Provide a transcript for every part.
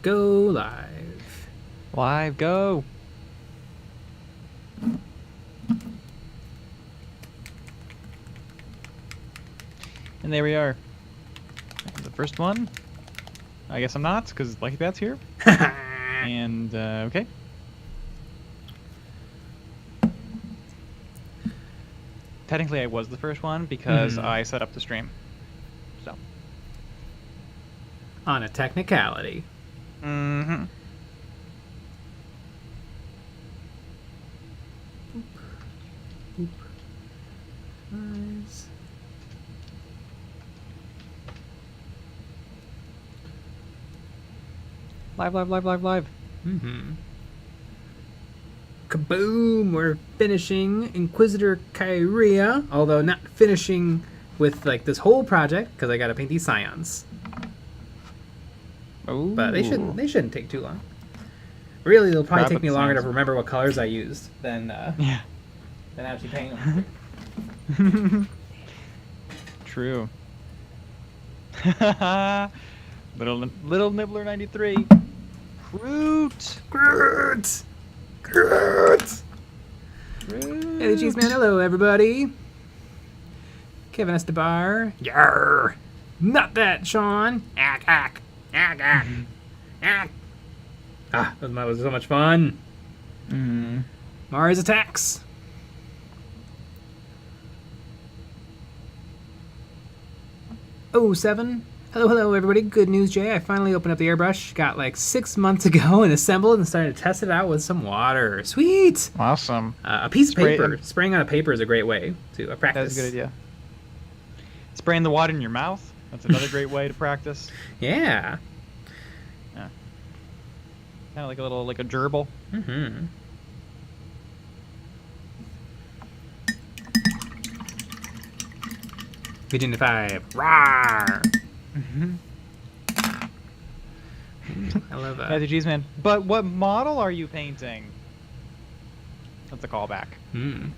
Go live. Live, go. And there we are. The first one. I guess I'm not, because Lucky Bat's here. And, okay. Technically, I was the first one because I set up the stream. So. On a technicality. Mm-hmm. Boop. Nice. Live, live, live, live, live. Kaboom! We're finishing Inquisitor Kyria, although not finishing with like this whole project because I gotta paint these scions. Ooh. But they shouldn't take too long. Really, they'll probably take me longer to scions. remember what colors I used than Yeah. actually paint them. True. little Nibbler 93. Groot. Groot! Groot! Groot. Hey, the Cheese Man. Hello, everybody. Kevin Estebar. Yarr! Not that, Sean. Ack, ack. Ack, ack. Ack. Ah, that was so much fun. Mars attacks. Oh, 7. Hello, hello, everybody. Good news, Jay. I finally opened up the airbrush. Got like 6 months ago and assembled and started to test it out with some water. Sweet! Awesome. A piece of paper. Spraying on a paper is a great way to practice. That's a good idea. Spraying the water in your mouth. That's another great way to practice. Yeah. Yeah. Kind of like a little, like a gerbil. Mm-hmm. Virginia 5. Rawr! I love that. Yeah, the Cheese Man. But what model are you painting? That's a callback.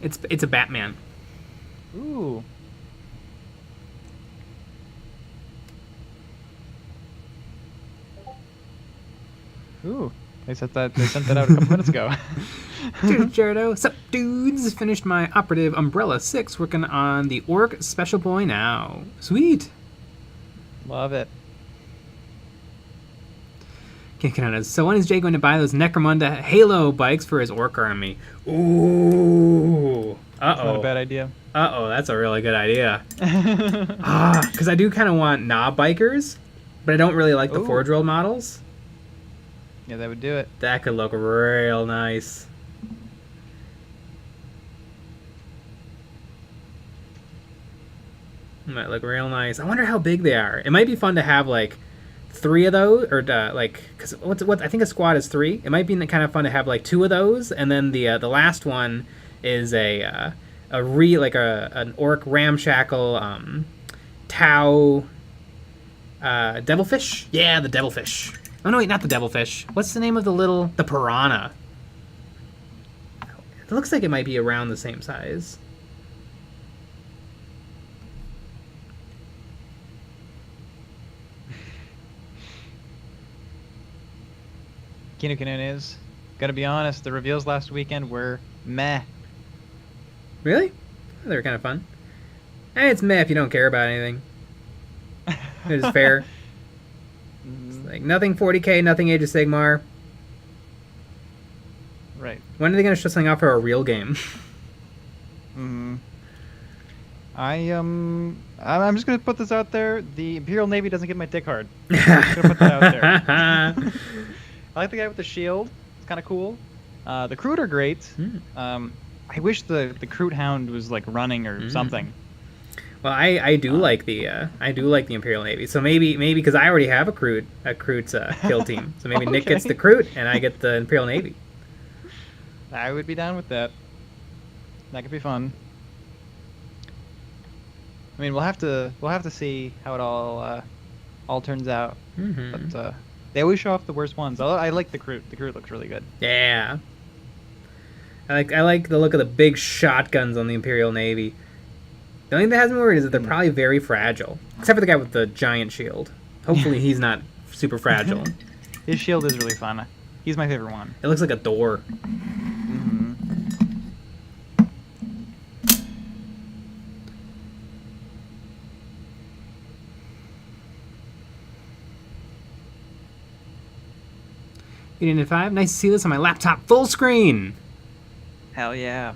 It's a Batman. Ooh. Ooh. They sent that out a couple minutes ago. Cheers, Jaredo. Sup, dudes? Finished my operative Umbrella 6, working on the Orc Special Boy now. Sweet. Love it. Kicking on us. So when is Jay going to buy those Necromunda Halo bikes for his Orc army? Ooh. That's not a Uh-oh. bad idea. Uh-oh, that's a really good idea. Because I do kind of want knob bikers, but I don't really like the Ooh. Forge World models. Yeah, that would do it. That could look real nice. Might look real nice. I wonder how big they are. It might be fun to have like 3 of those, or like, because what I think a squad is 3. It might be kind of fun to have like 2 of those, and then the last one is an orc ramshackle Tau devilfish. Yeah, the devilfish. Oh no, wait, not the devilfish. What's the name of the piranha? It looks like it might be around the same size. Kino Kanun is. Gotta be honest, the reveals last weekend were meh. Really? They were kind of fun. And it's meh if you don't care about anything. It's fair. It's like nothing 40k, nothing Age of Sigmar. Right. When are they going to show something off for a real game? I'm just gonna put this out there. The Imperial Navy doesn't get my dick hard. I'm just gonna put that out there. I like the guy with the shield. It's kind of cool. The Kroot are great. I wish the Kroot Hound was like running or something. Well, I do like the Imperial Navy. So maybe because I already have a Kroot kill team. So maybe Nick gets the Kroot and I get the Imperial Navy. I would be down with that. That could be fun. I mean, we'll have to see how it all turns out. But they always show off the worst ones. I like the Kroot. The Kroot looks really good. Yeah. I like the look of the big shotguns on the Imperial Navy. The only thing that has me worried is that they're probably very fragile. Except for the guy with the giant shield. Hopefully he's not super fragile. His shield is really fun. He's my favorite one. It looks like a door. Mm-hmm. Unit 5. Nice to see this on my laptop full screen. Hell yeah.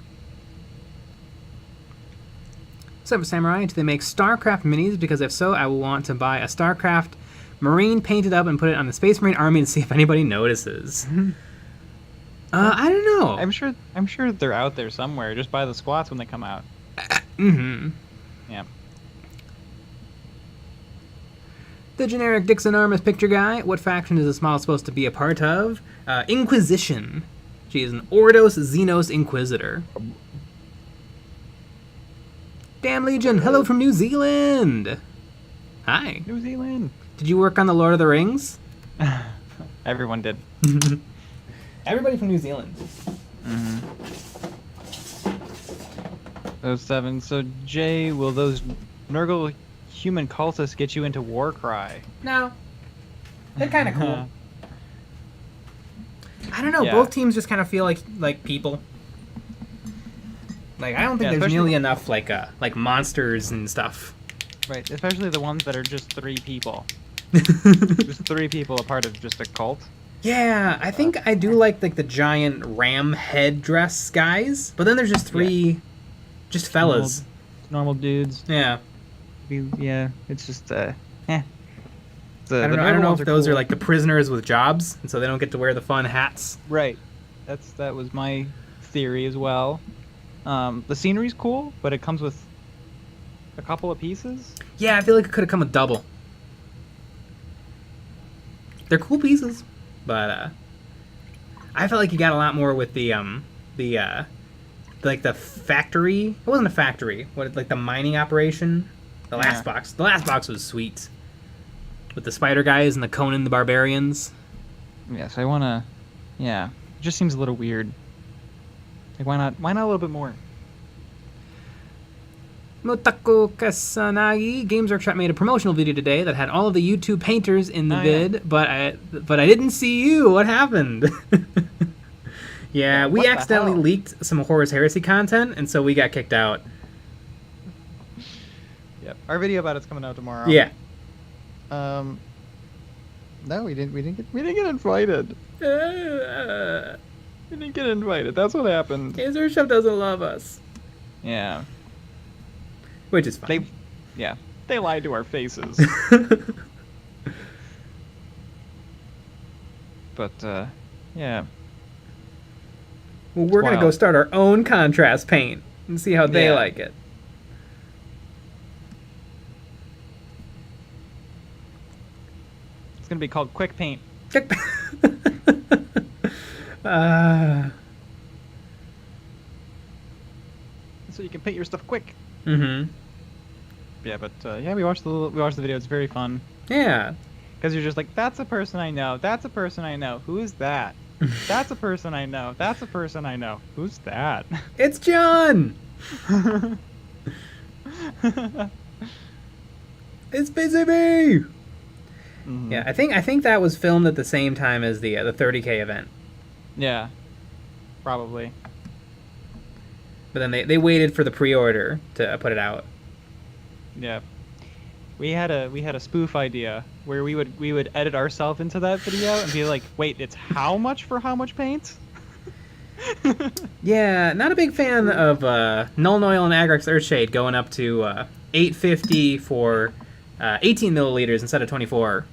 Super Samurai, do they make StarCraft minis? Because if so, I will want to buy a StarCraft Marine painted up and put it on the Space Marine Army to see if anybody notices. I don't know. I'm sure they're out there somewhere. Just buy the squats when they come out. Mm-hmm. Yeah. The generic Dixon Armus picture guy. What faction is this model supposed to be a part of? Inquisition. She is an Ordo Xenos Inquisitor. Damn Legion, hello from New Zealand. Hi. New Zealand. Did you work on the Lord of the Rings? Everyone did. Everybody from New Zealand. Oh, 7. So, Jay, will those Nurgle human cultists get you into Warcry? No. They're kind of cool. I don't know. Yeah. Both teams just kind of feel like people. Like I don't think there's nearly enough like monsters and stuff. Right, especially the ones that are just 3 people. Just 3 people a part of just a cult. Yeah, I think I do like the giant ram head dress guys, but then there's just 3, just fellas. Normal dudes. Yeah. Yeah, it's just I don't know if those are like the prisoners with jobs, and so they don't get to wear the fun hats. Right. That was my theory as well. The scenery's cool, but it comes with a couple of pieces. Yeah, I feel like it could have come with double. They're cool pieces, but I felt like you got a lot more with the factory. It wasn't a factory. Like the mining operation. The last box. The last box was sweet. With the spider guys and the Conan the Barbarians. Yeah, so I wanna. Yeah, it just seems a little weird. Like, why not? Why not a little bit more? Motako Kasanagi Games Workshop made a promotional video today that had all of the YouTube painters in the vid, but I didn't see you. What happened? Yeah, we accidentally leaked some Horus Heresy content, and so we got kicked out. Yep, our video about it's coming out tomorrow. Yeah. No, we didn't get invited. We didn't get invited. That's what happened. Games Workshop doesn't love us. Yeah. Which is fine. They lied to our faces. But yeah. Well, we're gonna go start our own contrast paint and see how they like it. It's gonna be called Quick Paint. So you can paint your stuff quick. Mm-hmm. Yeah, but we watched the video. It's very fun. Yeah. Because you're just like, that's a person I know. That's a person I know. Who is that? That's a person I know. That's a person I know. Who's that? It's John. It's Busy Bee. Mm-hmm. Yeah, I think that was filmed at the same time as the 30K event. Yeah, probably. But then they waited for the pre-order to put it out. Yeah, we had a spoof idea where we would edit ourselves into that video and be like, wait, it's how much for how much paint? Yeah, not a big fan of Null Noil and Agrax Earthshade going up to 850 for 18 milliliters instead of 24.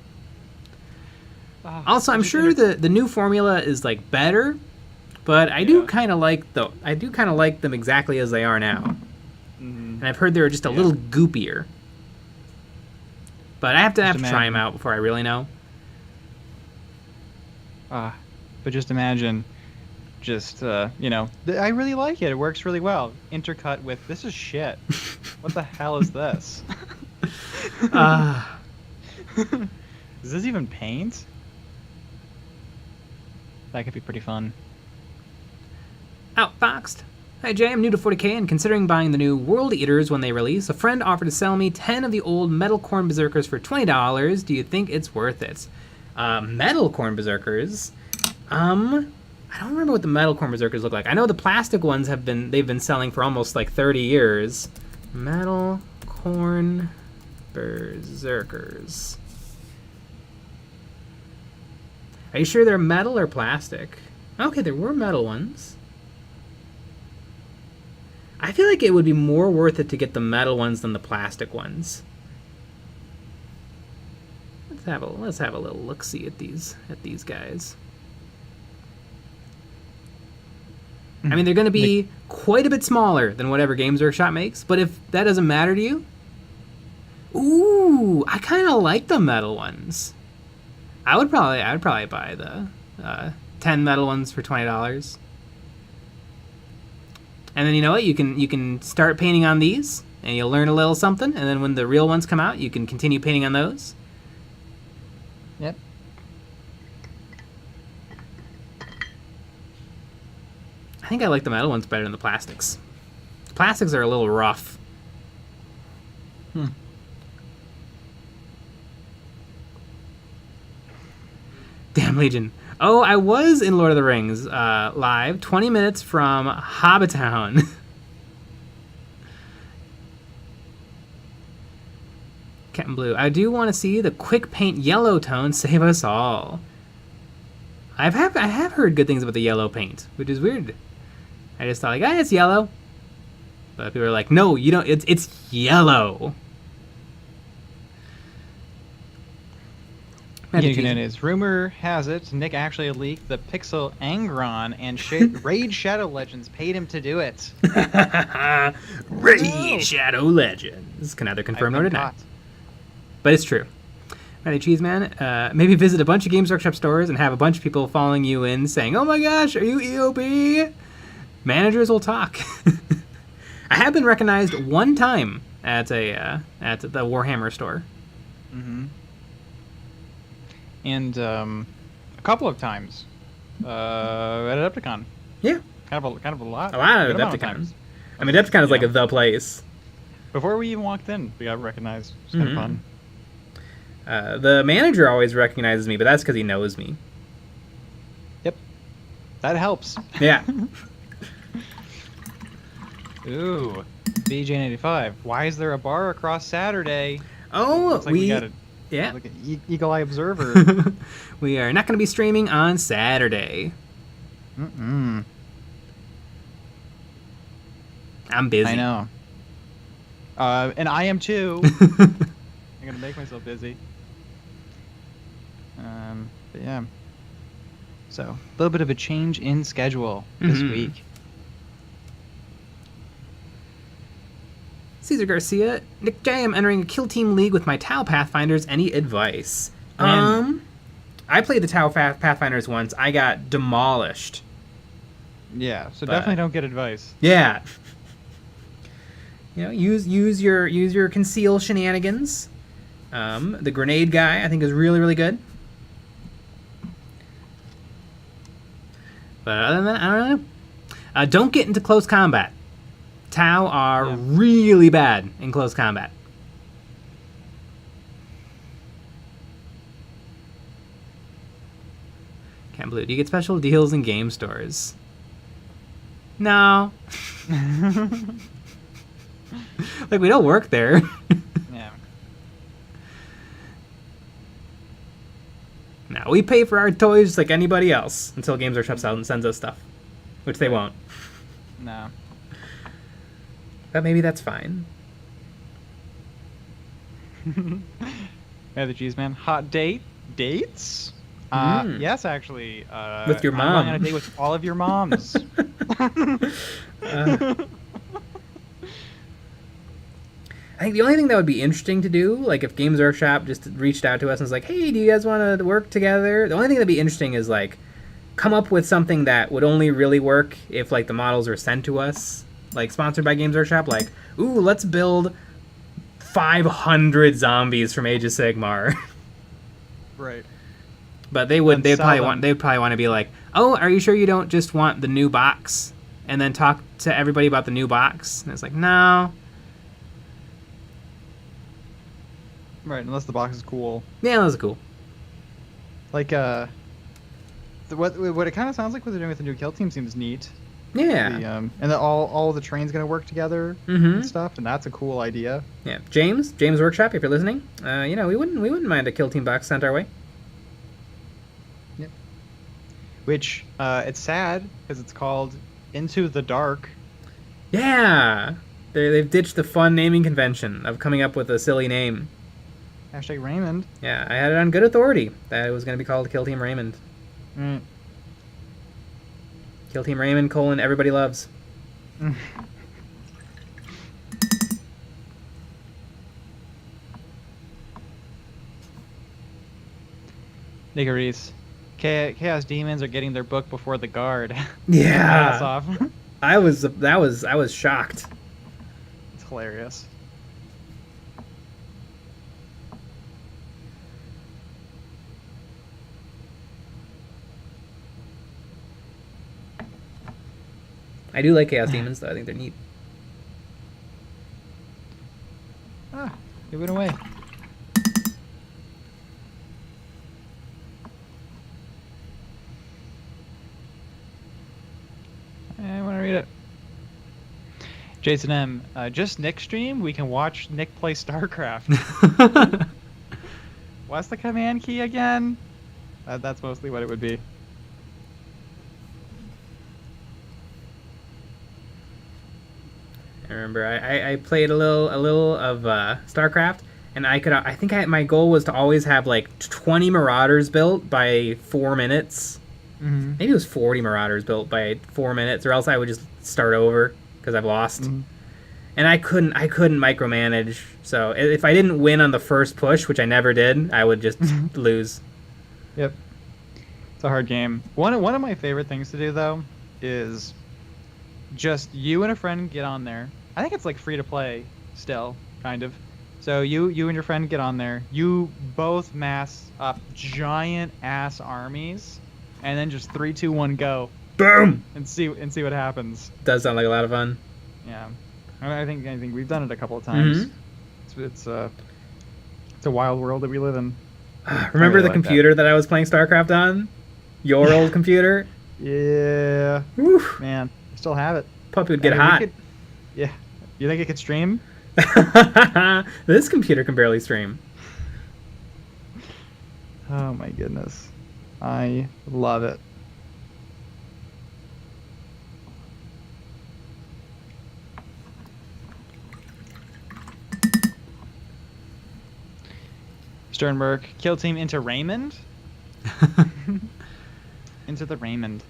Also, I'm sure the new formula is like better, but I do kind of like them exactly as they are now. Mm-hmm. And I've heard they're just a little goopier. But I have to try them out before I really know. But just imagine, I really like it. It works really well. Intercut with, this is shit. What the hell is this? Is this even paint? That could be pretty fun. Outfoxed. Hi Jay, I'm new to 40k and considering buying the new World Eaters when they release. A friend offered to sell me 10 of the old Metal Corn Berserkers for $20. Do you think it's worth it? Metal Corn Berserkers. I don't remember what the metal corn berserkers look like. I know the plastic ones they've been selling for almost like 30 years. Metal corn berserkers. Are you sure they're metal or plastic? Okay, there were metal ones. I feel like it would be more worth it to get the metal ones than the plastic ones. Let's have a little look-see at these guys. I mean, they're going to be quite a bit smaller than whatever Games Workshop makes, but if that doesn't matter to you... Ooh, I kind of like the metal ones. I would probably buy the 10 metal ones for $20. And then you know what? You can start painting on these, and you'll learn a little something, and then when the real ones come out, you can continue painting on those. Yep. I think I like the metal ones better than the plastics. The plastics are a little rough. Damn Legion. Oh, I was in Lord of the Rings live, 20 minutes from Hobbitown. Captain Blue. I do want to see the quick paint yellow tone save us all. I have heard good things about the yellow paint, which is weird. I just thought, like, it's yellow. But people are like, no, you don't. It's yellow. Rumor has it Nick actually leaked the Pixel Angron and Raid Shadow Legends paid him to do it. Raid Shadow Legends can neither confirm nor deny. But it's true. Matty Cheeseman, maybe visit a bunch of Games Workshop stores and have a bunch of people following you in saying, oh my gosh, are you EOB? Managers will talk. I have been recognized one time at the Warhammer store. Mm-hmm. And a couple of times at Adepticon. Yeah. Kind of a lot. A lot of Adepticon. I mean, Adepticon is like the place. Before we even walked in, we got recognized. It's kind of fun. The manager always recognizes me, but that's because he knows me. Yep. That helps. Yeah. Ooh. BJ85. Why is there a bar across Saturday? Oh, looks like we got yeah. Like an Eagle Eye Observer. We are not going to be streaming on Saturday. Mm-mm. I'm busy. I know. And I am too. I'm going to make myself busy. But yeah. So, a little bit of a change in schedule this week. Caesar Garcia, Nick J, I'm entering a Kill Team League with my Tau Pathfinders. Any advice? I played the Tau Pathfinders once. I got demolished. Yeah, so definitely don't get advice. Yeah. You know, use your conceal shenanigans. The grenade guy I think is really, really good. But other than that, I don't know. Don't get into close combat. Tau are really bad in close combat. Can't believe it. Do you get special deals in game stores? No. Like, we don't work there. Yeah. No, we pay for our toys just like anybody else until Games Workshop sends us stuff, which they won't. No. But maybe that's fine. Yeah, the cheese man. Hot dates? Yes, actually. With your mom. I'm going on a date with all of your moms. I think the only thing that would be interesting to do, like if Games Workshop just reached out to us and was like, hey, do you guys want to work together? The only thing that'd be interesting is like come up with something that would only really work if like the models are sent to us, like sponsored by Games Workshop, like, ooh, let's build 500 zombies from Age of Sigmar. Right. But they'd probably want to be like, oh, are you sure you don't just want the new box? And then talk to everybody about the new box? And it's like, no. Right, unless the box is cool. Yeah, that was cool. Like what it kind of sounds like what they're doing with the new kill team seems neat. Yeah. And then all the trains gonna work together and stuff, and that's a cool idea. Yeah. James Workshop, if you're listening, you know, we wouldn't mind a kill team box sent our way. Yep. Which it's sad because it's called Into the Dark. Yeah. They've ditched the fun naming convention of coming up with a silly name. Hashtag Raymond. Yeah, I had it on good authority that it was going to be called Kill Team Raymond. Mm. Kill Team Raymond, everybody loves. Nicarise. Chaos Demons are getting their book before the guard. Yeah. Off. I was shocked. It's hilarious. I do like Chaos Demons, though. I think they're neat. Ah, it went away. I want to read it. Jason M. Just Nick stream? We can watch Nick play StarCraft. What's the command key again? That's mostly what it would be. I remember I played a little of StarCraft, and I think my goal was to always have like 20 Marauders built by 4 minutes. Mm-hmm. Maybe it was 40 Marauders built by 4 minutes, or else I would just start over because I've lost. Mm-hmm. And I couldn't micromanage. So if I didn't win on the first push, which I never did, I would just lose. Yep. It's a hard game. One of my favorite things to do though is just you and a friend get on there. I think it's like free to play still, kind of. So you and your friend get on there. You both mass up giant ass armies, and then just 3, 2, 1, go. Boom. And see what happens. Does sound like a lot of fun. Yeah, I think we've done it a couple of times. It's a wild world that we live in. Remember the computer that I was playing StarCraft on? Your old computer? Yeah. Oof. Man, I still have it. Puppy would get hot. Yeah. You think it could stream? This computer can barely stream. Oh my goodness. I love it. Sternberg, kill team into Raymond? Into the Raymond.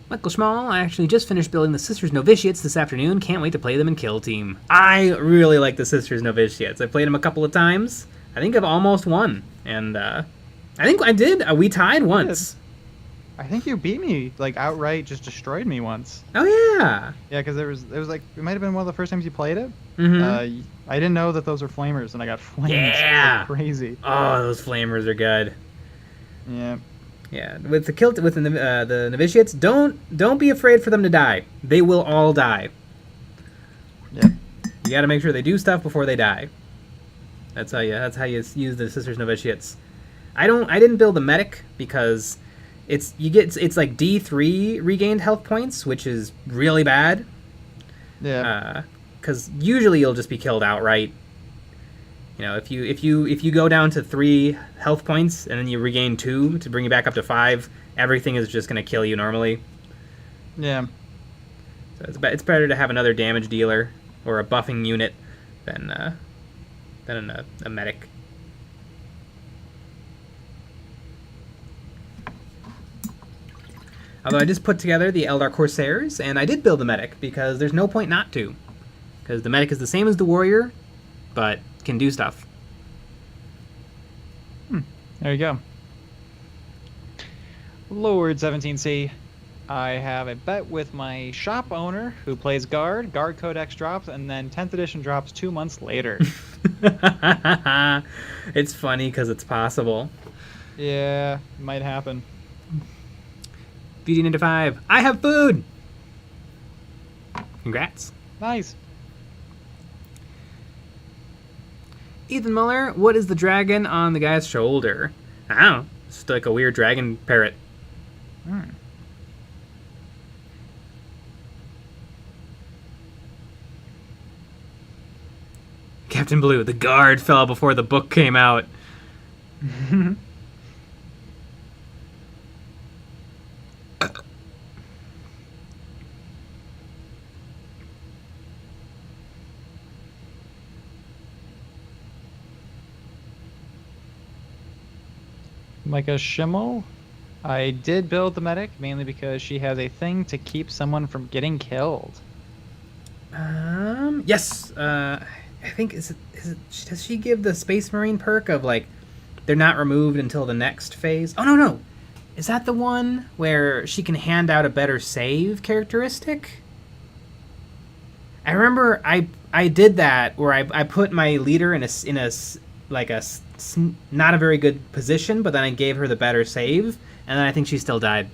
Michael Schmall, I actually just finished building the Sisters Novitiates this afternoon. Can't wait to play them in Kill Team. I really like the Sisters Novitiates. I played them a couple of times. I think I've almost won. And I think I did. We tied once. I think you beat me, like outright just destroyed me once. Oh, yeah. Yeah, because there was like, it might have been one of the first times you played it. Mm-hmm. I didn't know that those were flamers, and I got flamed. Yeah. Like crazy. Oh, those flamers are good. Yeah. Yeah, with the novitiates, don't be afraid for them to die. They will all die. Yep. You got to make sure they do stuff before they die. That's how you use the Sisters Novitiates. I didn't build a medic because it's like D3 regained health points, which is really bad. Yeah. Because usually you'll just be killed outright. You know, if you go down to 3 health points and then you regain 2 to bring you back up to 5, everything is just going to kill you normally. Yeah. So it's better to have another damage dealer or a buffing unit than a medic. Although I just put together the Eldar Corsairs, and I did build the medic because there's no point not to. Because the medic is the same as the warrior, but can do stuff. There you go. Lord 17C. I have a bet with my shop owner who plays Guard. Guard Codex drops, and then 10th edition drops 2 months later. It's funny because it's possible. Yeah, might happen. BD95. I have food! Congrats. Nice. Ethan Muller, what is the dragon on the guy's shoulder? I don't know. It's like a weird dragon parrot. Hmm. Captain Blue, the guard fell before the book came out. Micah Schimmel. I did build the medic mainly because she has a thing to keep someone from getting killed. Yes. I think is it does she give the Space Marine perk of like they're not removed until the next phase? Oh no. Is that the one where she can hand out a better save characteristic? I remember I did that where I put my leader in a not a very good position, but then I gave her the better save, and then I think she still died.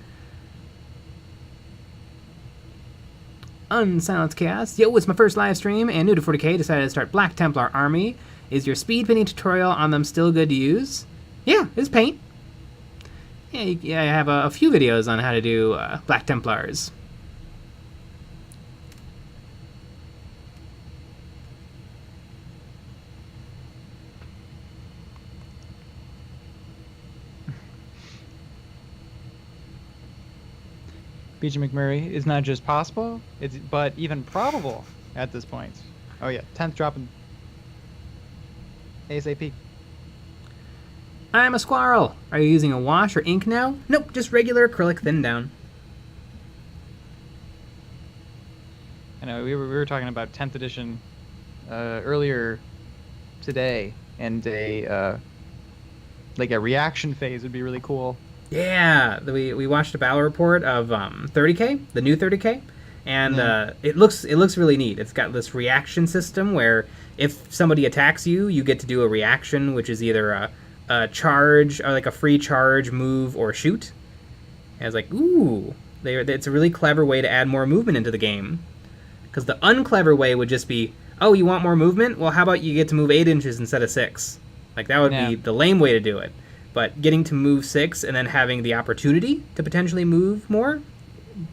Unsilenced Chaos. Yo, it's my first live stream, and new to 40k, decided to start Black Templar Army. Is your speed painting tutorial on them still good to use? Yeah, it's paint. Yeah, I have a few videos on how to do Black Templars. BJ McMurray is not just possible, but even probable at this point. Oh yeah, 10th dropping ASAP. I'm a squirrel. Are you using a wash or ink now? Nope, just regular acrylic thin down. I know we were talking about 10th edition earlier today, and a reaction phase would be really cool. Yeah, we watched a battle report of 30k, the new 30k, and it looks really neat. It's got this reaction system where if somebody attacks you, you get to do a reaction, which is either a charge or like a free charge, move, or shoot. And it's like, ooh, it's a really clever way to add more movement into the game. Because the unclever way would just be, oh, you want more movement? Well, how about you get to move 8 inches instead of 6? Like that would be the lame way to do it. But getting to move 6 and then having the opportunity to potentially move more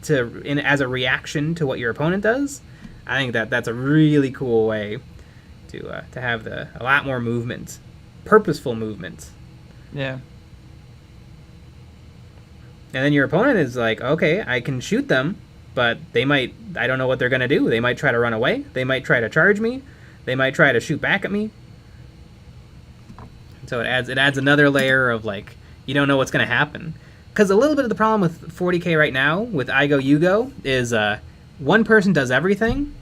as a reaction to what your opponent does, I think that's a really cool way to have a lot more movement, purposeful movement. Yeah. And then your opponent is like, okay, I can shoot them, but I don't know what they're going to do. They might try to run away. They might try to charge me. They might try to shoot back at me. So it adds another layer of like, you don't know what's going to happen. Because a little bit of the problem with 40k right now, with I go, you go, is one person does everything,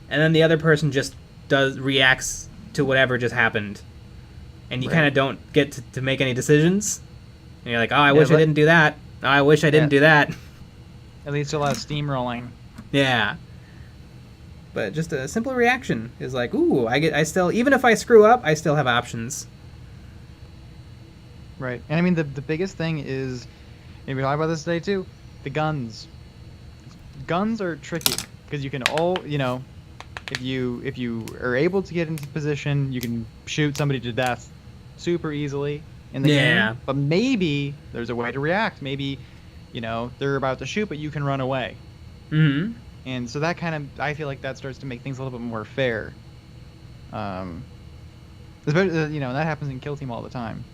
and then the other person just reacts to whatever just happened. And you kind of don't get to make any decisions. And you're like, oh, I wish I didn't do that. Oh, I wish I didn't do that. At least a lot of steamrolling. Yeah. But just a simple reaction is like, ooh, I still, even if I screw up, I still have options. Right. And I mean, the biggest thing is, and we talked about this today too, the guns. Guns are tricky because you can if you are able to get into position, you can shoot somebody to death super easily in the game. But maybe there's a way to react. Maybe, they're about to shoot, but you can run away. Mm-hmm. And so that I feel like that starts to make things a little bit more fair. Especially, that happens in Kill Team all the time.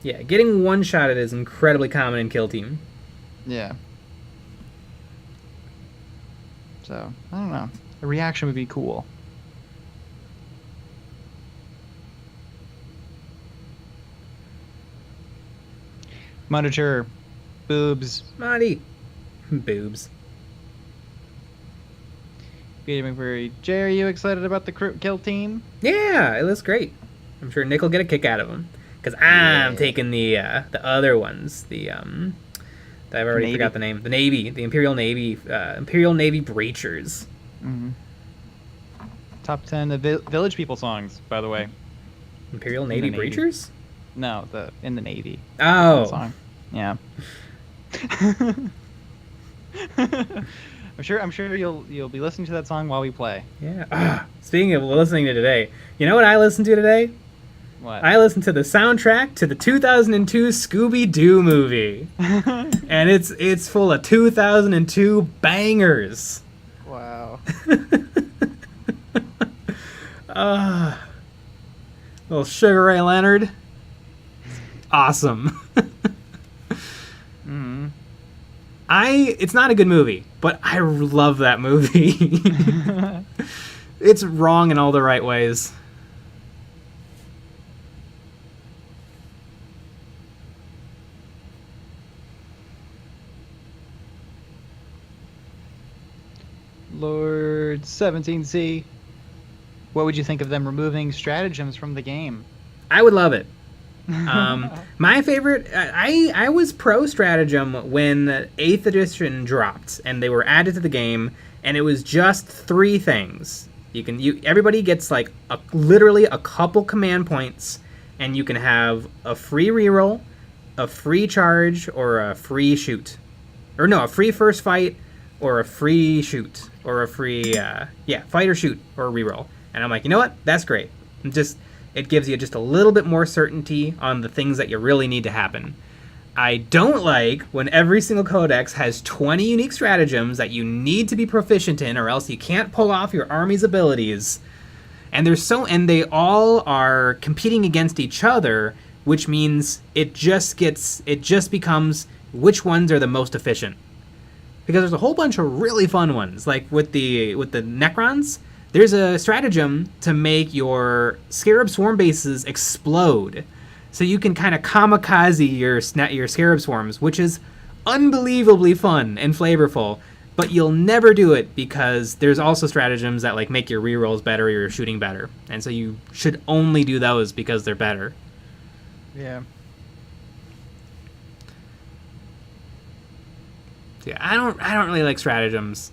Yeah, getting one-shotted is incredibly common in Kill Team. Yeah. So, I don't know. A reaction would be cool. Monitor. Boobs. Monty. Boobs. BJ McMurray. Jay, are you excited about the Kill Team? Yeah, it looks great. I'm sure Nick will get a kick out of them. Because I'm taking the other ones. I've already forgot the name. The Navy. The Imperial Navy. Imperial Navy Breachers. Mm-hmm. Top 10 Village People songs, by the way. Imperial Navy Breachers? No, in the Navy. Oh. Song. Yeah. I'm sure you'll be listening to that song while we play. Yeah. Speaking of listening to today, you know what I listened to today? What? I listened to the soundtrack to the 2002 Scooby-Doo movie. And it's full of 2002 bangers. Wow. Little Sugar Ray Leonard. Awesome. Mm-hmm. It's not a good movie, but I love that movie. It's wrong in all the right ways. Lord 17C. What would you think of them removing stratagems from the game? I would love it. My favorite, I was pro stratagem when 8th edition dropped and they were added to the game, and it was just 3 things. Everybody gets like literally a couple command points, and you can have a free reroll, a free charge, or a free shoot. Or no, a free first fight, or a free shoot, or a free fight or shoot or reroll. And I'm like, you know what? That's great. It gives you just a little bit more certainty on the things that you really need to happen. I don't like when every single codex has 20 unique stratagems that you need to be proficient in, or else you can't pull off your army's abilities. And they all are competing against each other, which means it just becomes which ones are the most efficient. Because there's a whole bunch of really fun ones, like with the Necrons. There's a stratagem to make your Scarab Swarm bases explode. So you can kind of kamikaze your Scarab Swarms, which is unbelievably fun and flavorful. But you'll never do it because there's also stratagems that like make your rerolls better or your shooting better. And so you should only do those because they're better. Yeah. Yeah, I don't really like stratagems.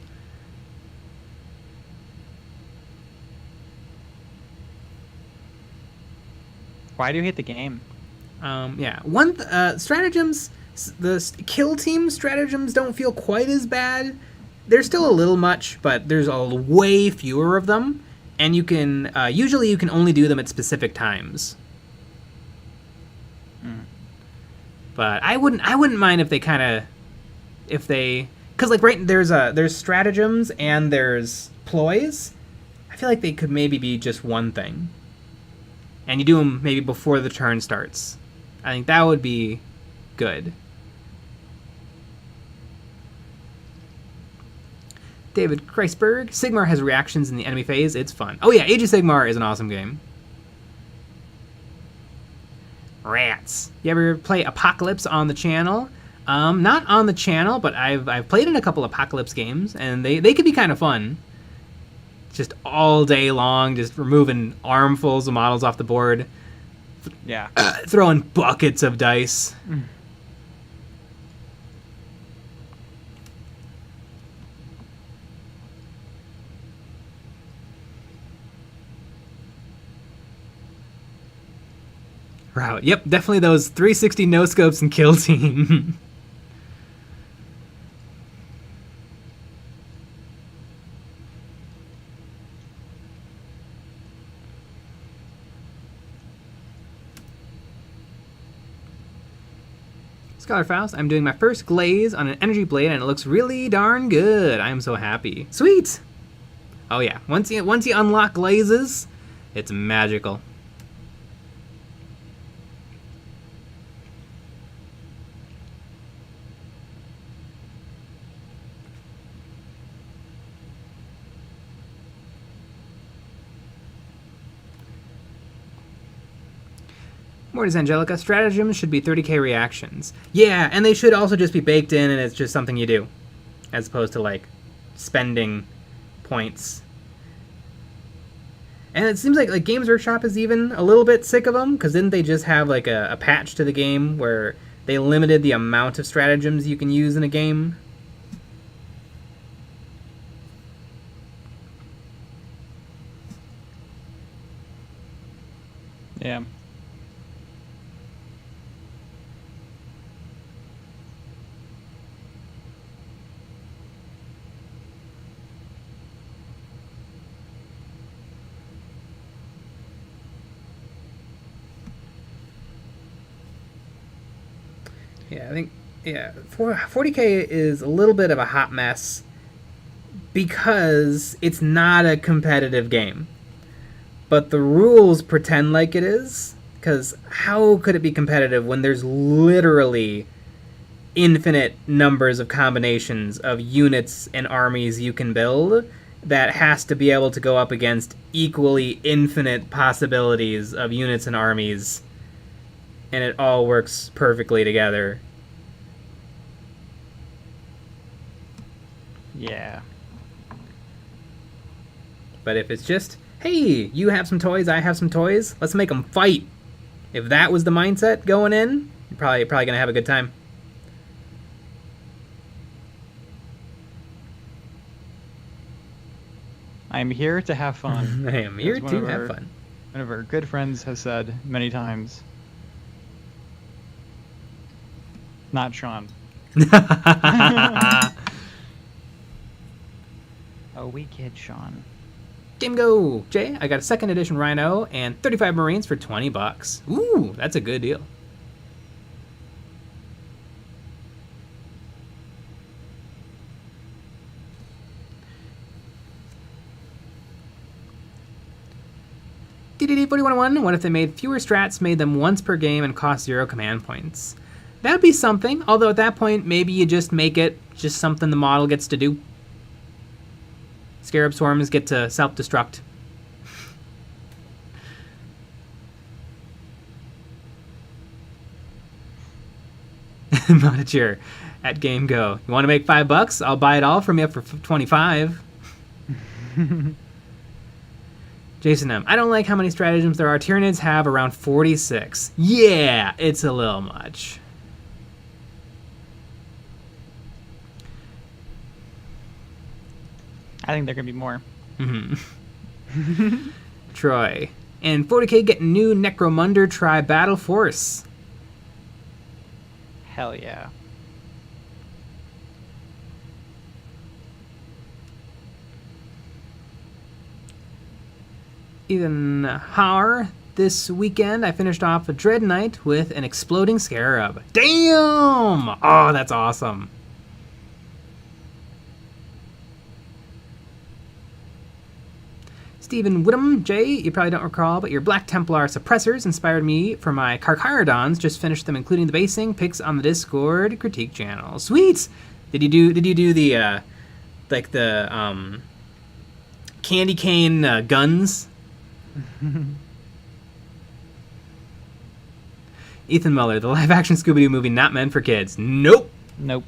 Why do you hate the game? Stratagems, the kill team stratagems don't feel quite as bad. There's still a little much, but there's a way fewer of them, and you can usually you can only do them at specific times. But I wouldn't mind if because like there's stratagems and there's ploys. I feel like they could maybe be just one thing. And you do them maybe before the turn starts. I think that would be good. David Kreisberg. Sigmar has reactions in the enemy phase. It's fun. Oh yeah, Age of Sigmar is an awesome game. Rats. You ever play Apocalypse on the channel? Not on the channel, but I've played in a couple Apocalypse games, and they could be kind of fun. Just all day long, just removing armfuls of models off the board. Yeah. Throwing buckets of dice. Right. Yep, definitely those 360 no-scopes and kill team. Scholar Faust, I'm doing my first glaze on an energy blade and it looks really darn good. I am so happy. Sweet! Oh yeah, once you unlock glazes, it's magical. Mortis Angelica, stratagems should be 30k reactions. Yeah, and they should also just be baked in and it's just something you do. As opposed to, like, spending points. And it seems like Games Workshop is even a little bit sick of them, because didn't they just have, like, a patch to the game where they limited the amount of stratagems you can use in a game? Yeah. Yeah, I think 40k is a little bit of a hot mess because it's not a competitive game. But the rules pretend like it is, because how could it be competitive when there's literally infinite numbers of combinations of units and armies you can build that has to be able to go up against equally infinite possibilities of units and armies, and it all works perfectly together. Yeah. But if it's just, hey, you have some toys, I have some toys, let's make them fight. If that was the mindset going in, you're probably going to have a good time. I'm here to have fun. I am here to have fun. One of our good friends has said many times. Not Sean. Oh, we kid Sean. Game go, Jay. I got a 2nd edition Rhino and 35 Marines for $20. Ooh, that's a good deal. DDD4101, what if they made fewer strats, made them once per game, and cost 0 command points? That'd be something, although at that point, maybe you just make it just something the model gets to do. Scarab Swarms get to self-destruct. Monitor at Game Go. You want to make $5? I'll buy it all from you for 25. Jason M. I don't like how many stratagems there are. Tyranids have around 46. Yeah, it's a little much. I think there can be more. Mm-hmm. Troy. And 40k get new Necromunda Tri-Battle Force. Hell yeah. Ethan Hauer. This weekend, I finished off a Dread Knight with an exploding scarab. Damn! Oh, that's awesome. Stephen Whittam, Jay, you probably don't recall, but your Black Templar suppressors inspired me for my Carcharodons. Just finished them, including the basing. Pics on the Discord critique channel. Sweet. Did you do the like the candy cane guns? Ethan Muller, the live-action Scooby-Doo movie not meant for kids. Nope. Nope.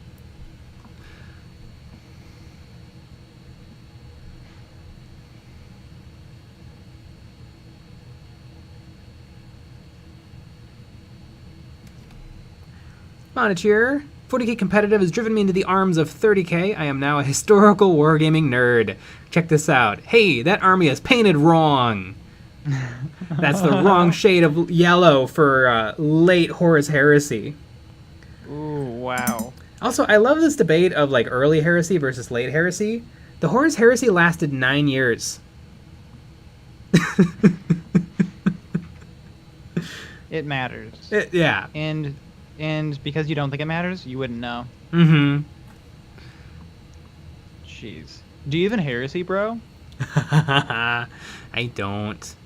Monitor. 40k competitive has driven me into the arms of 30k. I am now a historical wargaming nerd. Check this out. Hey, that army is painted wrong. That's the wrong shade of yellow for late Horus Heresy. Ooh, wow. Also, I love this debate of like early heresy versus late heresy. The Horus Heresy lasted 9 years. It matters. Yeah. And because you don't think it matters, you wouldn't know. Mm-hmm. Jeez. Do you even heresy, bro? I don't.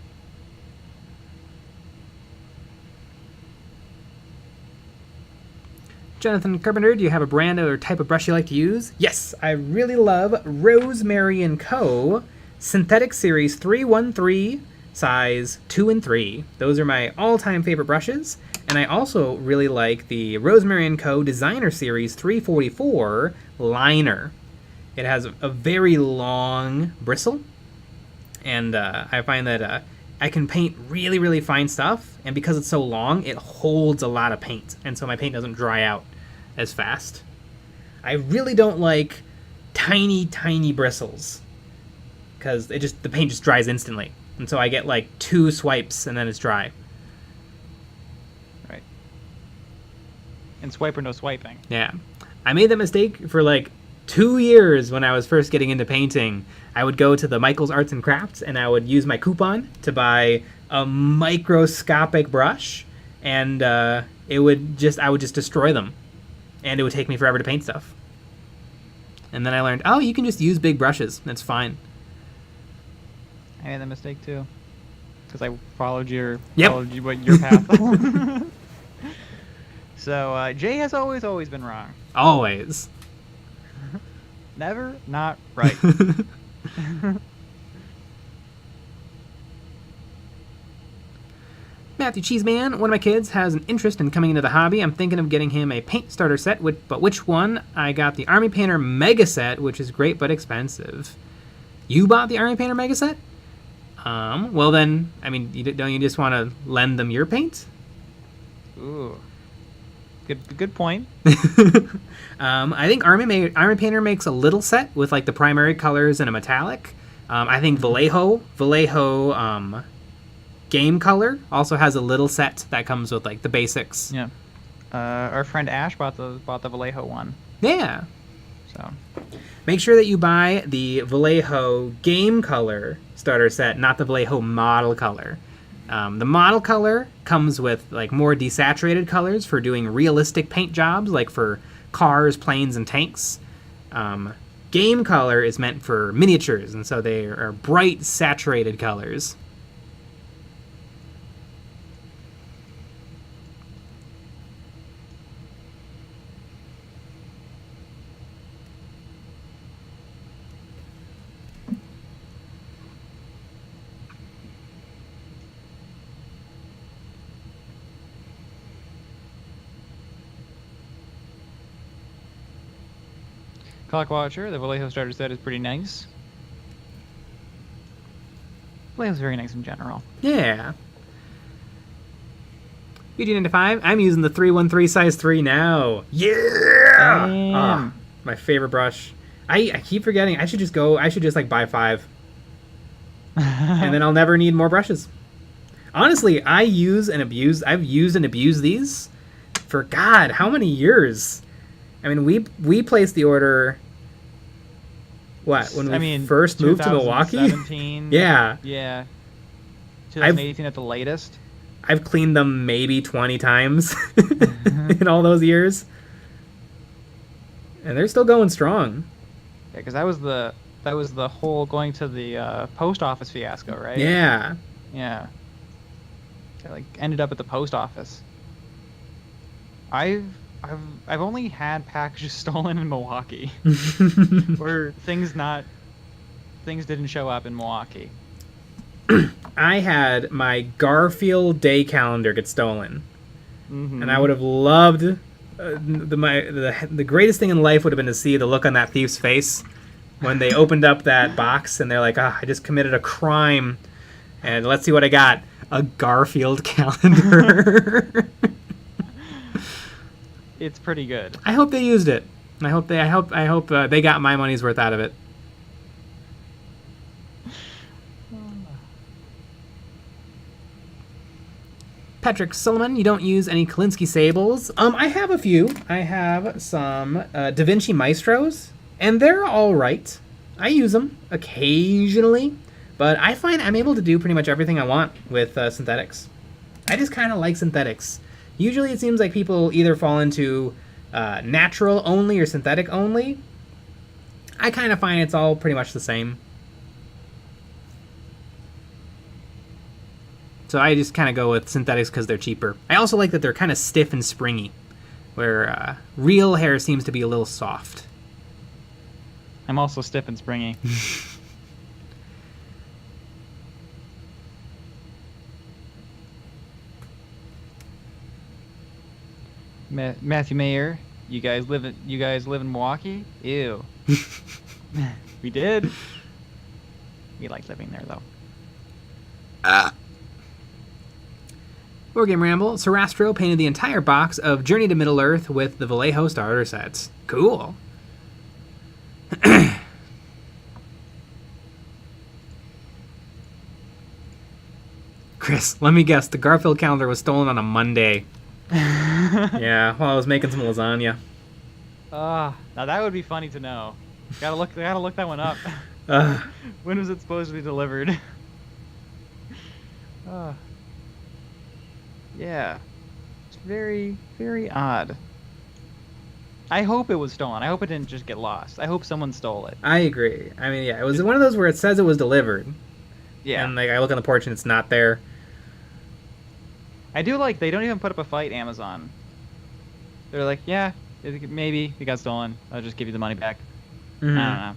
Jonathan Carpenter, do you have a brand or type of brush you like to use? Yes, I really love Rosemary & Co. Synthetic Series 313, size 2 and 3. Those are my all-time favorite brushes. And I also really like the Rosemary & Co. Designer Series 344 liner. It has a very long bristle, and I find that I can paint really, really fine stuff, and because it's so long, it holds a lot of paint, and so my paint doesn't dry out as fast. I really don't like tiny, tiny bristles, because the paint just dries instantly, and so I get like 2 swipes and then it's dry. Right. And swipe or no swiping. Yeah. I made that mistake for like 2 years when I was first getting into painting. I would go to the Michael's Arts and Crafts and I would use my coupon to buy a microscopic brush, and I would just destroy them and it would take me forever to paint stuff. And then I learned, oh, you can just use big brushes. That's fine. I made that mistake too, because I followed your Yep. your path. So Jay has always been wrong. Always. Never not right. Matthew Cheeseman, one of my kids has an interest in coming into the hobby. I'm thinking of getting him a paint starter set, but which one? I got the Army Painter Mega Set, which is great but expensive. You bought the Army Painter Mega Set? Well then, I mean, don't you just want to lend them your paint? Ooh. Good point. I think Army Painter makes a little set with like the primary colors and a metallic. I think Vallejo Game Color also has a little set that comes with like the basics. Yeah. Our friend Ash bought the Vallejo one. Yeah. So make sure that you buy the Vallejo Game Color starter set, not the Vallejo Model Color. The model color comes with like more desaturated colors for doing realistic paint jobs, like for cars, planes, and tanks. Game color is meant for miniatures, and so they are bright, saturated colors. Clockwatcher, the Vallejo starter set is pretty nice. Vallejo's very nice in general. Yeah. BG95, I'm using the 313 size 3 now. Yeah! Ah, my favorite brush. I keep forgetting. I should just like buy 5. And then I'll never need more brushes. Honestly, I've used and abused these for God, how many years? I mean, we placed the order. What, when we first moved to Milwaukee? 2017. Yeah. Yeah. 2018 at the latest. I've cleaned them maybe 20 times in all those years, and they're still going strong. Yeah, because that was the whole going to the post office fiasco, right? Yeah. Yeah. I ended up at the post office. I've only had packages stolen in Milwaukee, or things didn't show up in Milwaukee. I had my Garfield day calendar get stolen, and I would have loved the greatest thing in life would have been to see the look on that thief's face when they opened up that box and they're like, "Ah, I just committed a crime, and let's see what I got: a Garfield calendar." It's pretty good. I hope they used it. I hope they got my money's worth out of it. Patrick Sullivan, you don't use any Kolinsky sables. I have a few. I have some Da Vinci Maestros, and they're all right. I use them occasionally, but I find I'm able to do pretty much everything I want with synthetics. I just kind of like synthetics. Usually it seems like people either fall into natural only or synthetic only. I kind of find it's all pretty much the same. So I just kind of go with synthetics because they're cheaper. I also like that they're kind of stiff and springy, where real hair seems to be a little soft. I'm also stiff and springy. Matthew Mayer, you guys live in Milwaukee? Ew. We did. We like living there though. War Game Ramble, Sarastro painted the entire box of Journey to Middle-earth with the Vallejo starter sets. Cool. Chris, let me guess, the Garfield calendar was stolen on a Monday. Yeah, while I was making some lasagna. Now that would be funny to know. Gotta look that one up. When was it supposed to be delivered? Yeah. It's very, very odd. I hope it was stolen. I hope it didn't just get lost. I hope someone stole it. I agree. I mean, yeah, it was one of those where it says it was delivered. Yeah. And like I look on the porch and it's not there. I do like they don't even put up a fight, Amazon. They're like, yeah, maybe it got stolen. I'll just give you the money back. Mm-hmm. I don't know.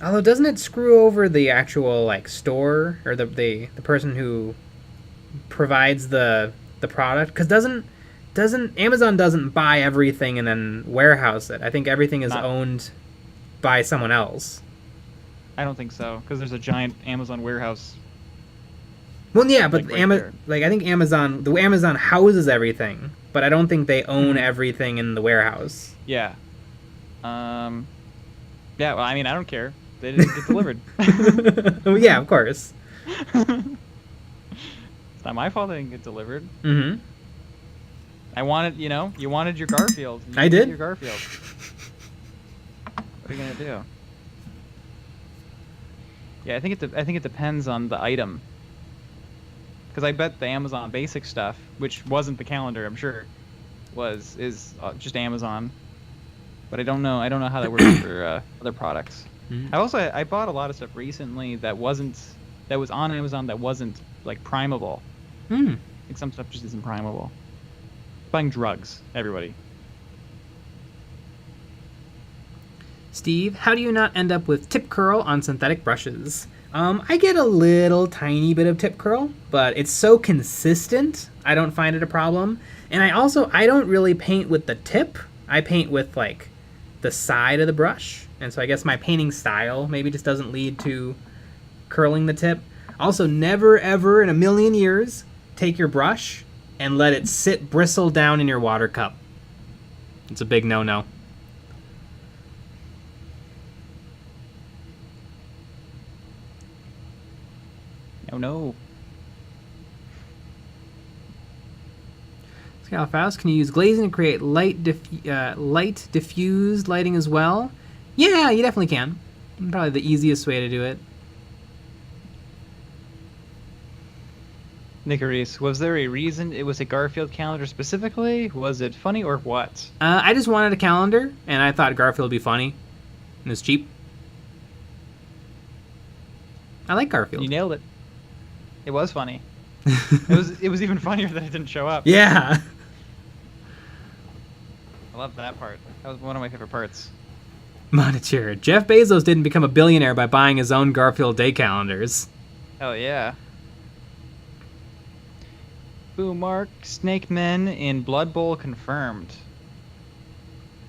Although, doesn't it screw over the actual like store or the person who provides the product? Because doesn't Amazon doesn't buy everything and then warehouse it? I think everything is owned by someone else. I don't think so, because there's a giant Amazon warehouse. Well, yeah, but like, right I think the Amazon houses everything, but I don't think they own everything in the warehouse. Yeah. Yeah. Well, I mean, I don't care. They didn't get delivered. Well, yeah, of course. It's not my fault they didn't get delivered. Mm-hmm. I wanted, you wanted your Garfield. I did. Your Garfield. What are you gonna do? Yeah, I think it depends on the item. Because I bet the Amazon basic stuff, which wasn't the calendar, I'm sure, is just Amazon. But I don't know how that works for other products. Mm-hmm. I bought a lot of stuff recently that was on Amazon that wasn't like primable. Like some stuff just isn't primable. Buying drugs, everybody. Steve, how do you not end up with tip curl on synthetic brushes? I get a little tiny bit of tip curl, but it's so consistent, I don't find it a problem. And I don't really paint with the tip. I paint with like the side of the brush. And so I guess my painting style maybe just doesn't lead to curling the tip. Also, never ever in a million years take your brush and let it sit bristle down in your water cup. It's a big no-no. No. Scalafaust, can you use glazing to create light diffused lighting as well? Yeah, you definitely can. Probably the easiest way to do it. Nicarise, was there a reason it was a Garfield calendar specifically? Was it funny or what? I just wanted a calendar, and I thought Garfield would be funny. And it's cheap. I like Garfield. You nailed it. It was funny. It was even funnier that it didn't show up. Yeah. I love that part. That was one of my favorite parts. Monitor. Jeff Bezos didn't become a billionaire by buying his own Garfield day calendars. Hell yeah. Boo Mark, Snake Men in Blood Bowl confirmed.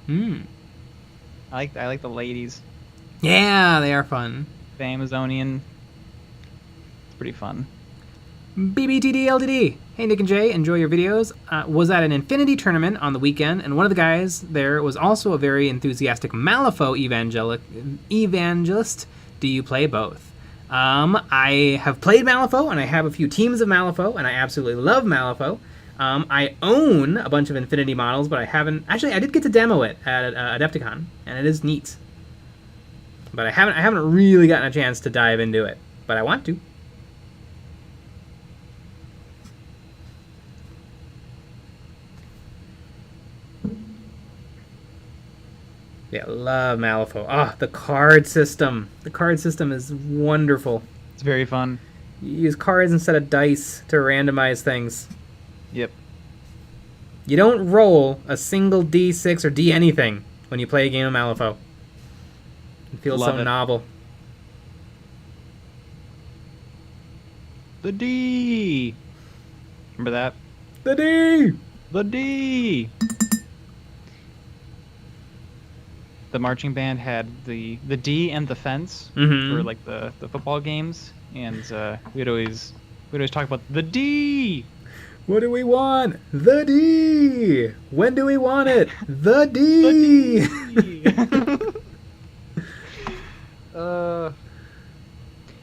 I like the ladies. Yeah, they are fun. The Amazonian. It's pretty fun. BBTDLDD. Hey, Nick and Jay, enjoy your videos. Was at an Infinity tournament on the weekend, and one of the guys there was also a very enthusiastic Malifaux evangelist. Do you play both? I have played Malifaux, and I have a few teams of Malifaux, and I absolutely love Malifaux. I own a bunch of Infinity models, but I haven't... Actually, I did get to demo it at Adepticon, and it is neat. But I haven't really gotten a chance to dive into it, but I want to. Yeah, love Malifaux. The card system. The card system is wonderful. It's very fun. You use cards instead of dice to randomize things. Yep. You don't roll a single D6 or D anything when you play a game of Malifaux. It feels so novel. The D! Remember that? The D! The D! The marching band had the D and the fence for like the football games, and we'd always talk about the D. What do we want? The D. When do we want it? The D. The D.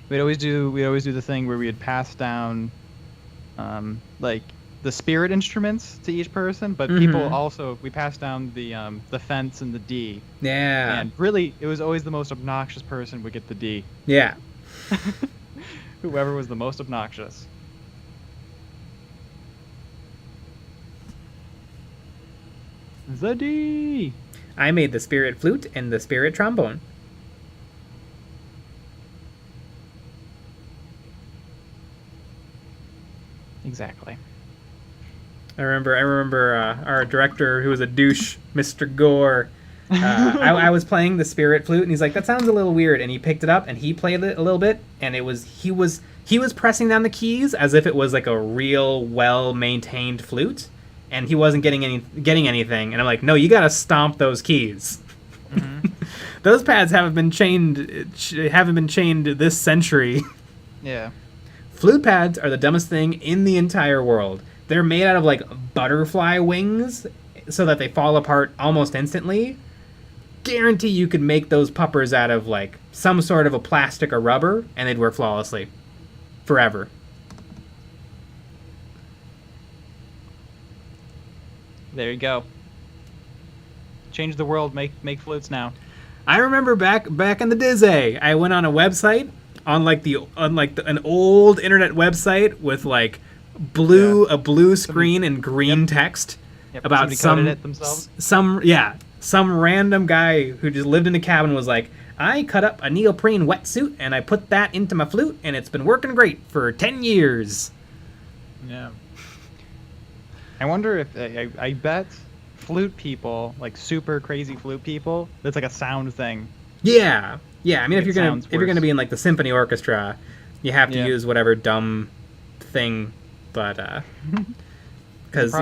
We'd always do the thing where we'd pass down, like the spirit instruments to each person, but people also, we passed down the fence and the D. Yeah. And really, it was always the most obnoxious person would get the D. Yeah. Whoever was the most obnoxious. The D. I made the spirit flute and the spirit trombone. Exactly. I remember our director, who was a douche, Mr. Gore. I was playing the spirit flute, and he's like, "That sounds a little weird." And he picked it up and he played it a little bit, and he was pressing down the keys as if it was like a real well maintained flute, and he wasn't getting anything. And I'm like, "No, you gotta stomp those keys." Those pads haven't been chained this century. Yeah. Flute pads are the dumbest thing in the entire world. They're made out of like butterfly wings so that they fall apart almost instantly. Guarantee you could make those puppers out of like some sort of a plastic or rubber and they'd work flawlessly. Forever. There you go. Change the world, make flutes now. I remember back in the Dizzy, I went on a website on an old internet website with like a blue screen and green text about some random guy who just lived in a cabin was like, I cut up a neoprene wetsuit and I put that into my flute and it's been working great for 10 years. Yeah. I wonder if I bet flute people, like super crazy flute people, that's like a sound thing. Yeah. I mean, if you're gonna be in like the symphony orchestra, you have to use whatever dumb thing, but because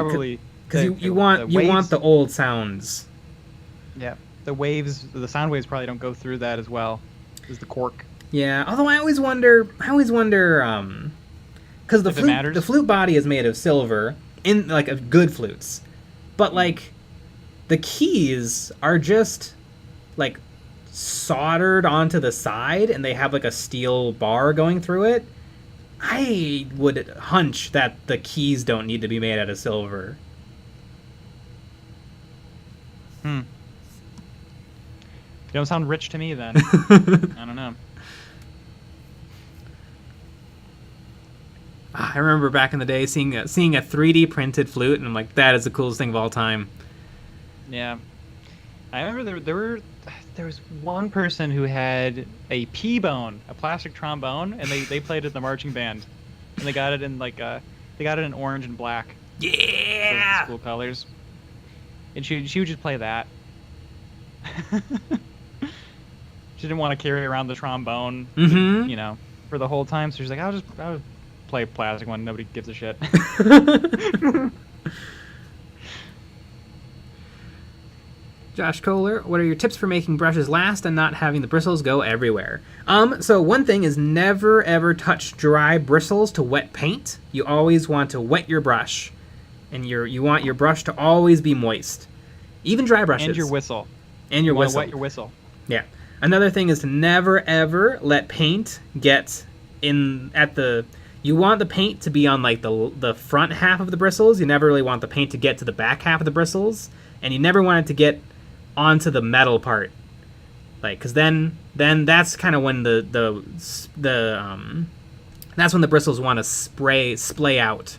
you want the old sounds. Yeah, the sound waves probably don't go through that as well as the cork. Yeah, although I always wonder, because the flute body is made of silver in like of good flutes, but like the keys are just like soldered onto the side and they have like a steel bar going through it. I would hunch that the keys don't need to be made out of silver. You don't sound rich to me then. I don't know. I remember back in the day seeing a 3D printed flute, and I'm like, that is the coolest thing of all time. Yeah. I remember there was one person who had a P-bone, a plastic trombone, and they played it in the marching band. And they got it in in orange and black. Yeah! School colors. And she would just play that. She didn't want to carry around the trombone, for the whole time. So she's like, I'll just play a plastic one. Nobody gives a shit. Josh Kohler, what are your tips for making brushes last and not having the bristles go everywhere? So one thing is never ever touch dry bristles to wet paint. You always want to wet your brush, and you want your brush to always be moist. Even dry brushes. And your whistle. And your whistle. Wet your whistle. Yeah. Another thing is to never ever let paint get in at the. You want the paint to be on like the front half of the bristles. You never really want the paint to get to the back half of the bristles, and you never want it to get onto the metal part, like, because then that's kind of when that's when the bristles want to splay out.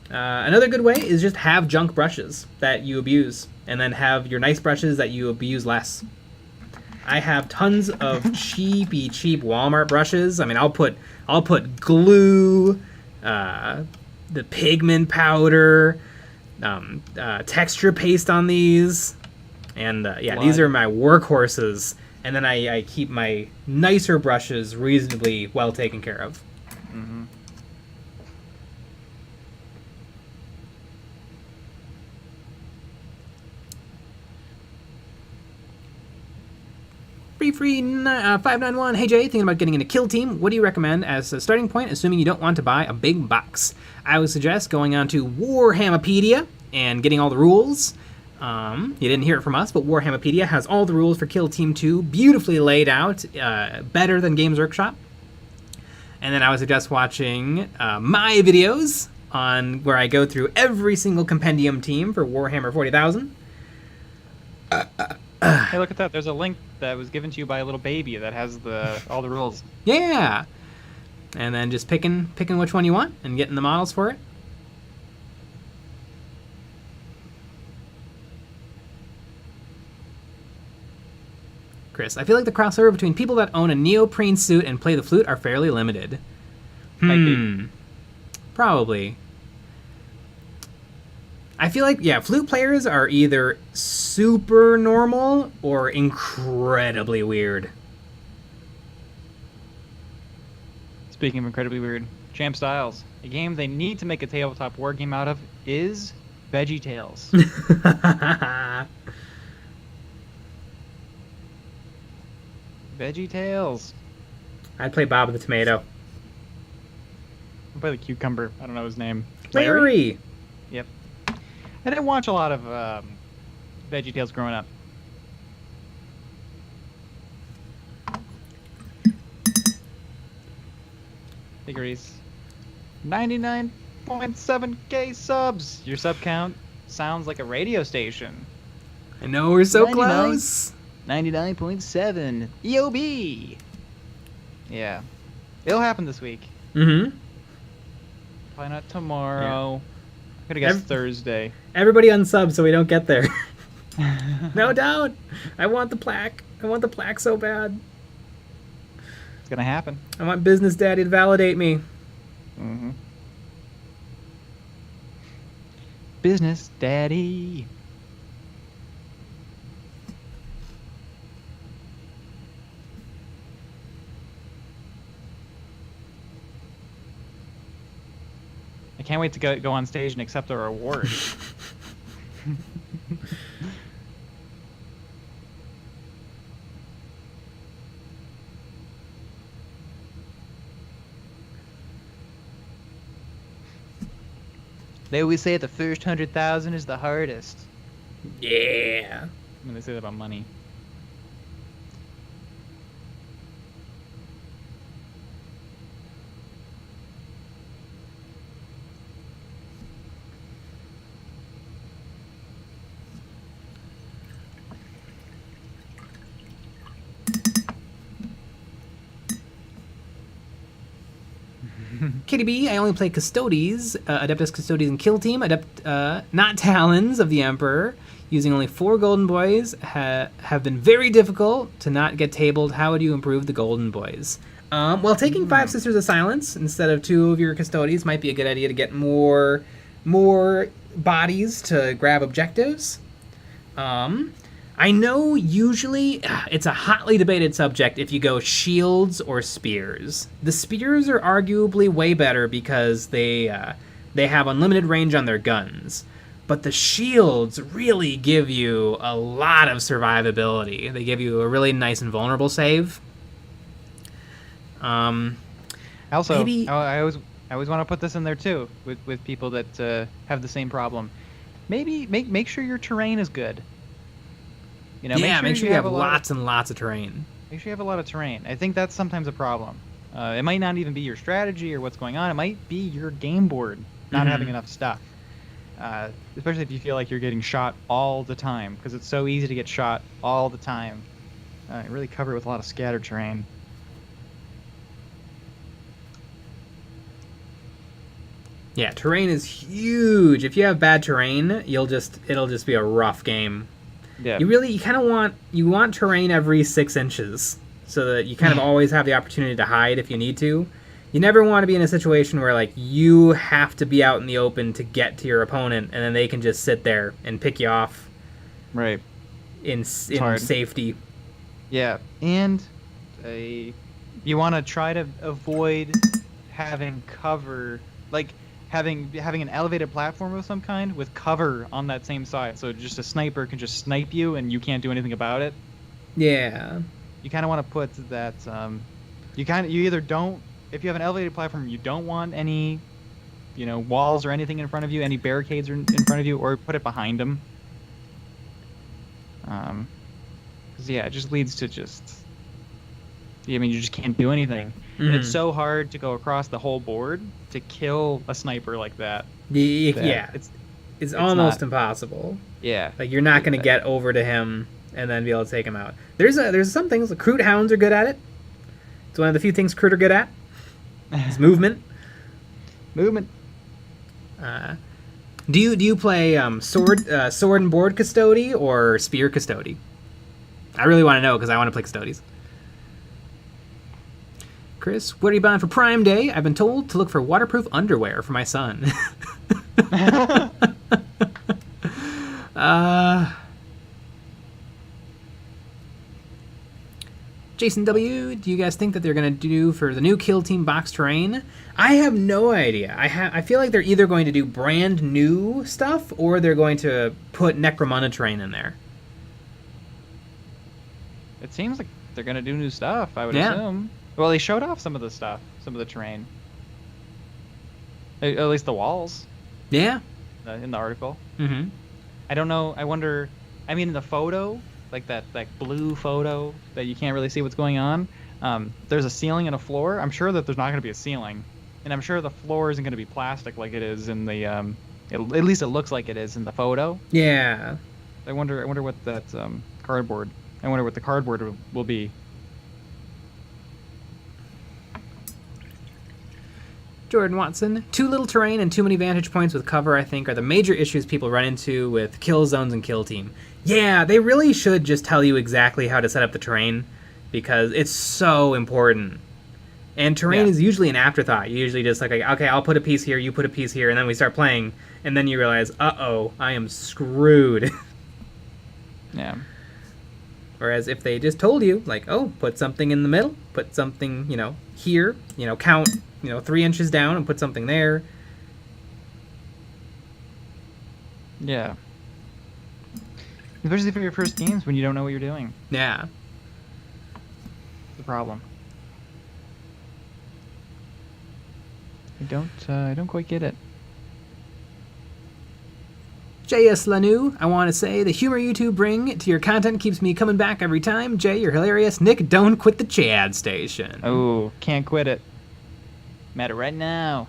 Another good way is just have junk brushes that you abuse, and then have your nice brushes that you abuse less. I have tons of cheap Walmart brushes. I mean, I'll put glue, the pigment powder, texture paste on these, and these are my workhorses. And then I keep my nicer brushes reasonably well taken care of. Mm-hmm. Free 591. Hey Jay, thinking about getting into Kill Team. What do you recommend as a starting point, assuming you don't want to buy a big box? I would suggest going on to Warhammerpedia and getting all the rules. You didn't hear it from us, but Warhammerpedia has all the rules for Kill Team 2, beautifully laid out, better than Games Workshop. And then I would suggest watching my videos on where I go through every single compendium team for Warhammer 40,000. Hey, look at that. There's a link that was given to you by a little baby that has all the rules. Yeah. And then just picking which one you want and getting the models for it. Chris, I feel like the crossover between people that own a neoprene suit and play the flute are fairly limited. Might be. Probably. I feel like, yeah, flute players are either super normal or incredibly weird. Speaking of incredibly weird, Champ Styles, a game they need to make a tabletop war game out of is Veggie Tales. Veggie Tales. I'd play Bob the Tomato. I'll play the cucumber. I don't know his name. Larry! Yep. I didn't watch a lot of Veggie Tales growing up. Figures. 99.7k subs. Your sub count sounds like a radio station. I know, we're so 99. close. 99.7 EOB. Yeah. It'll happen this week. Mm-hmm. Probably not tomorrow. I could have guessed Thursday. Everybody unsub so we don't get there. No doubt. I want the plaque. I want the plaque so bad. It's gonna happen. I want Business Daddy to validate me. Mm-hmm. Business Daddy. I can't wait to go on stage and accept our award. They always say the first 100,000 is the hardest. Yeah. When they say that about money. Kitty B, I only play Custodes, Adeptus Custodes and Kill Team, not Talons of the Emperor. Using only 4 Golden Boys have been very difficult to not get tabled. How would you improve the Golden Boys? Well, taking 5 Sisters of Silence instead of 2 of your Custodes might be a good idea to get more bodies to grab objectives. I know usually it's a hotly debated subject if you go shields or spears. The spears are arguably way better because they have unlimited range on their guns. But the shields really give you a lot of survivability. They give you a really nice and vulnerable save. Also, maybe... I always want to put this in there too with people that have the same problem. Maybe make sure your terrain is good. You know, make sure you have lots and lots of terrain. Make sure you have a lot of terrain. I think that's sometimes a problem. It might not even be your strategy or what's going on. It might be your game board not having enough stuff. Especially if you feel like you're getting shot all the time, because it's so easy to get shot all the time. Really cover it with a lot of scattered terrain. Yeah, terrain is huge. If you have bad terrain, it'll just be a rough game. Yeah. You kind of want terrain every 6 inches so that you kind of always have the opportunity to hide if you need to. You never want to be in a situation where like you have to be out in the open to get to your opponent and then they can just sit there and pick you off. Right. In safety. Yeah, and you want to try to avoid having cover, like having an elevated platform of some kind with cover on that same side, so just a sniper can just snipe you and you can't do anything about it. Yeah. You kind of want to put that. You either don't. If you have an elevated platform, you don't want any, walls or anything in front of you, any barricades in front of you, or put it behind them. Because it just leads to you just can't do anything. And it's so hard to go across the whole board to kill a sniper like that. Yeah, it's almost impossible. Yeah, like you're not going to get over to him and then be able to take him out. There's some things. The Kroot Hounds are good at it. It's one of the few things Kroot are good at. It's movement. Movement. Do you play sword and board custody or spear custody? I really want to know because I want to play custodies. Chris, what are you buying for Prime Day? I've been told to look for waterproof underwear for my son. Jason W, do you guys think that they're going to do for the new Kill Team box terrain? I have no idea. I feel like they're either going to do brand new stuff or they're going to put Necromunda terrain in there. It seems like they're going to do new stuff, I would assume. Well, they showed off some of the stuff, some of the terrain. At least the walls. Yeah. In the article. Mm-hmm. I don't know. I wonder. I mean, in the photo, like that blue photo that you can't really see what's going on, there's a ceiling and a floor. I'm sure that there's not going to be a ceiling. And I'm sure the floor isn't going to be plastic like it is in the... at least it looks like it is in the photo. Yeah. I wonder what that cardboard... I wonder what the cardboard will be. Jordan Watson, too little terrain and too many vantage points with cover, I think, are the major issues people run into with kill zones and kill team. Yeah, they really should just tell you exactly how to set up the terrain, because it's so important. And terrain is usually an afterthought. You usually just like, okay, I'll put a piece here, you put a piece here, and then we start playing, and then you realize, uh-oh, I am screwed. Yeah. Whereas if they just told you, like, oh, put something in the middle, put something, here, count, 3 inches down and put something there. Yeah. Especially for your first games when you don't know what you're doing. Yeah. It's the problem. I don't quite get it. J.S. Lanu, I want to say the humor you two bring to your content keeps me coming back every time. Jay, you're hilarious. Nick, don't quit the Chad station. Oh, can't quit it. I'm at it right now.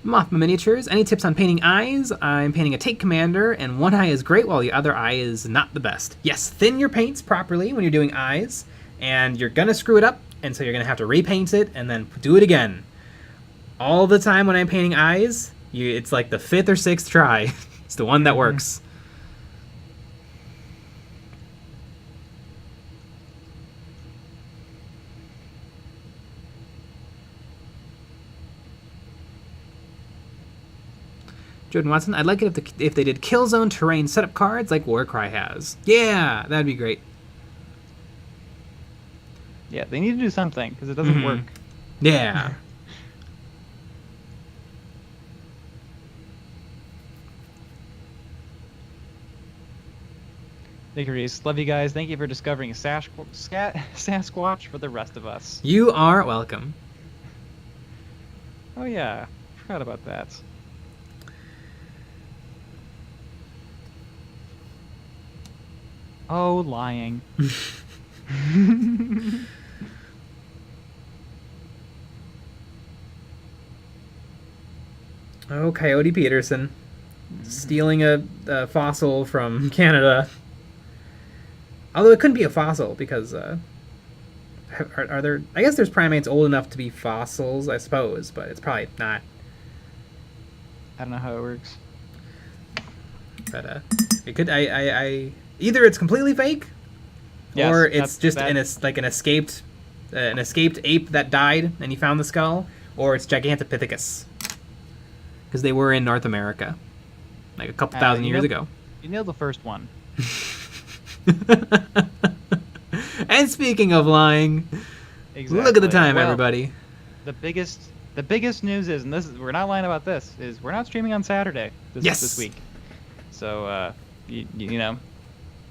Mothma Miniatures, any tips on painting eyes? I'm painting a Take Commander, and one eye is great while the other eye is not the best. Yes, thin your paints properly when you're doing eyes, and you're going to screw it up, and so you're going to have to repaint it and then do it again. All the time when I'm painting eyes, it's like the 5th or 6th try. It's the one that works. Jordan Watson, I'd like it if they did Killzone terrain setup cards like Warcry has. Yeah, that'd be great. Yeah, they need to do something because it doesn't work. Yeah. Nick, love you guys. Thank you for discovering Sasquatch for the rest of us. You are welcome. Oh yeah, forgot about that. Oh, lying. Oh, Coyote Peterson. Stealing a fossil from Canada. Although it couldn't be a fossil because are there... I guess there's primates old enough to be fossils, I suppose, but it's probably not. I don't know how it works. But it could... either it's completely fake, or it's just an escaped ape that died and you found the skull, or it's Gigantopithecus. Because they were in North America, like a couple thousand years ago. You nailed the first one. And speaking of lying, look at the time, everybody. The biggest news is, and we're not lying about this, is we're not streaming on Saturday this week. So you know,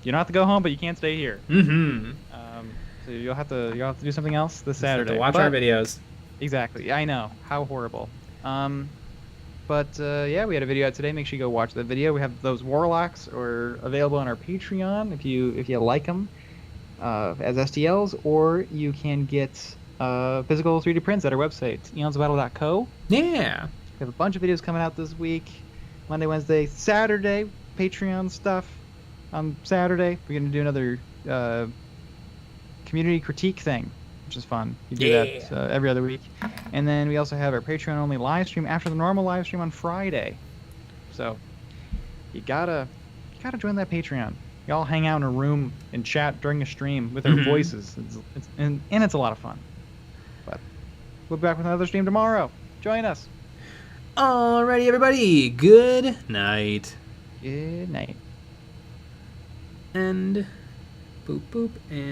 you don't have to go home, but you can't stay here. Mm-hmm. So you'll have to do something else this Saturday. To watch our videos. Exactly. I know, how horrible. But yeah, we had a video out today. Make sure you go watch the video. We have those warlocks are available on our Patreon if you like them. as STLs, or you can get physical 3D prints at our website, EonsOfBattle.co. Yeah. We have a bunch of videos coming out this week. Monday, Wednesday, Saturday, Patreon stuff. On Saturday, we're going to do another community critique thing, which is fun. You do that every other week. And then we also have our Patreon-only live stream after the normal live stream on Friday. So you gotta join that Patreon. We all hang out in a room and chat during a stream with our voices. It's a lot of fun. But we'll be back with another stream tomorrow. Join us. Alrighty, everybody. Good night. Good night. And boop boop and